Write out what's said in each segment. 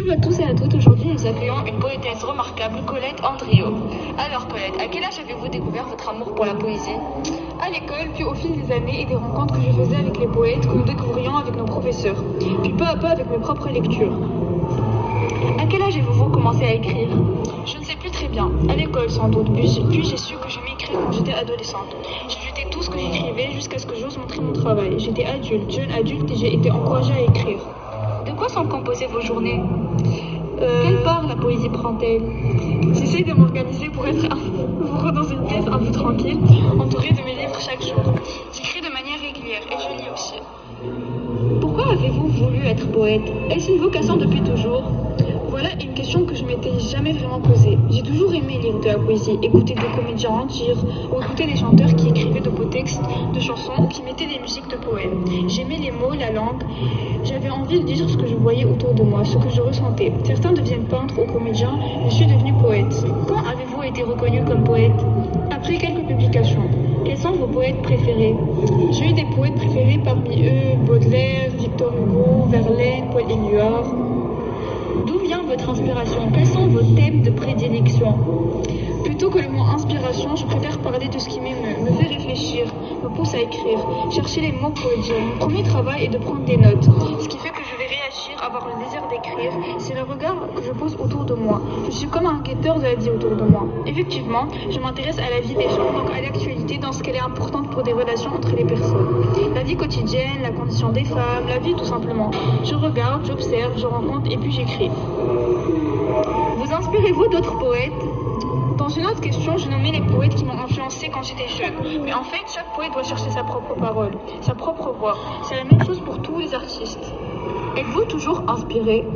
Bonjour à tous et à toutes, aujourd'hui nous accueillons une poétesse remarquable, Colette Andriot. Alors Colette, à quel âge avez-vous découvert votre amour pour la poésie? À l'école, puis au fil des années et des rencontres que je faisais avec les poètes que nous découvrions avec nos professeurs, puis peu à peu avec mes propres lectures. À quel âge avez-vous commencé à écrire? Je ne sais plus très bien, à l'école sans doute, puis j'ai su que j'aimais écrire quand j'étais adolescente. J'ai jeté tout ce que j'écrivais jusqu'à ce que j'ose montrer mon travail. J'étais adulte, jeune adulte et j'ai été encouragée à écrire. De quoi sont composées vos journées? Quelle part la poésie prend-elle? J'essaie de m'organiser pour être dans une pièce un peu tranquille, entourée de mes livres chaque jour. J'écris de manière régulière et je lis aussi. Pourquoi avez-vous voulu être poète? Est-ce une vocation depuis toujours? Voilà une question que je m'étais jamais vraiment posée. J'ai toujours aimé lire de la poésie, écouter des comédiens dire ou écouter des chanteurs qui écrivaient de beaux textes de chansons ou qui mettaient des musiques de poèmes. J'aimais les mots, la langue. J'avais envie de dire ce que je voyais autour de moi, ce que je ressentais. Certains deviennent peintres ou comédiens, je suis devenue poète. Quand avez-vous été reconnu comme poète? Après quelques publications. Quels sont vos poètes préférés? J'ai eu des poètes préférés, parmi eux Baudelaire, Victor Hugo, Verlaine, Paul Éluard. D'où vient votre inspiration? Quels sont vos thèmes de prédilection? Plutôt que le mot inspiration, je préfère parler de ce qui m'émeut, me fait réfléchir, me pousse à écrire, chercher les mots pour le dire. Mon premier travail est de prendre des notes. Ce qui fait que je vais réagir, avoir le désir d'écrire, c'est le regard que je pose autour de moi. Je suis comme un guetteur de la vie autour de moi. Effectivement, je m'intéresse à la vie des gens, donc à l'actualité dans ce qu'elle est importante pour des relations entre les personnes. La vie quotidienne, la condition des femmes, la vie tout simplement. Je regarde, j'observe, je rencontre et puis j'écris. Vous inspirez-vous d'autres poètes? Dans une autre question, je nommais les poètes qui m'ont influencé quand j'étais jeune. Mais en fait, chaque poète doit chercher sa propre parole, sa propre voix. C'est la même chose pour tous les artistes. Êtes-vous toujours inspiré?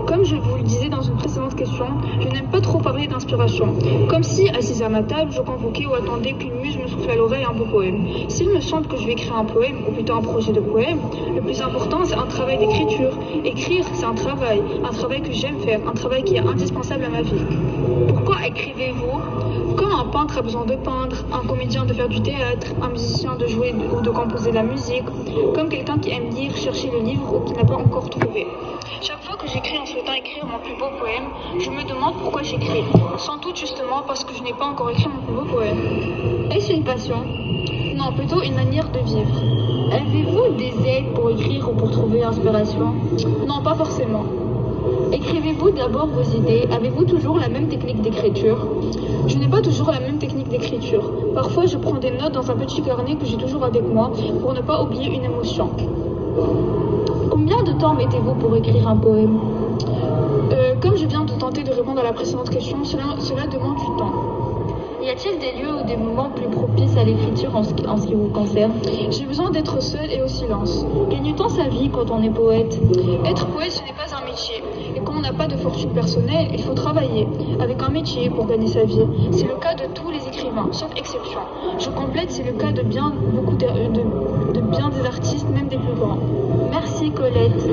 Comme je vous le disais dans une précédente question, je n'aime pas trop parler d'inspiration. Comme si, assise à ma table, je convoquais ou attendais qu'une muse me souffle à l'oreille un beau poème. S'il me semble que je vais écrire un poème, ou plutôt un projet de poème, le plus important, c'est un travail d'écriture. Écrire, c'est un travail que j'aime faire, un travail qui est indispensable à ma vie. Pourquoi écrivez-vous? Comme un peintre a besoin de peindre, un comédien de faire du théâtre, un musicien de jouer ou de composer la musique, comme quelqu'un qui aime lire, chercher le livre ou qui n'a pas encore trouvé. Chaque fois que j'écris en souhaitant écrire mon plus beau poème, je me demande pourquoi j'écris. Sans doute justement parce que je n'ai pas encore écrit mon plus beau poème. Est-ce une passion? Non, plutôt une manière de vivre. Avez-vous des aides pour écrire ou pour trouver l'inspiration? Non, pas forcément. Écrivez-vous d'abord vos idées? Avez-vous toujours la même technique d'écriture? Je n'ai pas toujours la même technique d'écriture. Parfois, je prends des notes dans un petit carnet que j'ai toujours avec moi pour ne pas oublier une émotion. Combien de temps mettez-vous pour écrire un poème? Comme je viens de tenter de répondre à la précédente question, cela demande du temps. Y a-t-il des lieux ou des moments plus propices à l'écriture en ce qui vous concerne? J'ai besoin d'être seule et au silence. Gagne-t-on sa vie quand on est poète? Être poète, ce n'est pas un métier. Et quand on n'a pas de fortune personnelle, il faut travailler avec un métier pour gagner sa vie. C'est le cas de tous les écrivains, sauf exception. Je complète, c'est le cas de bien des artistes, même des plus grands. Merci Colette.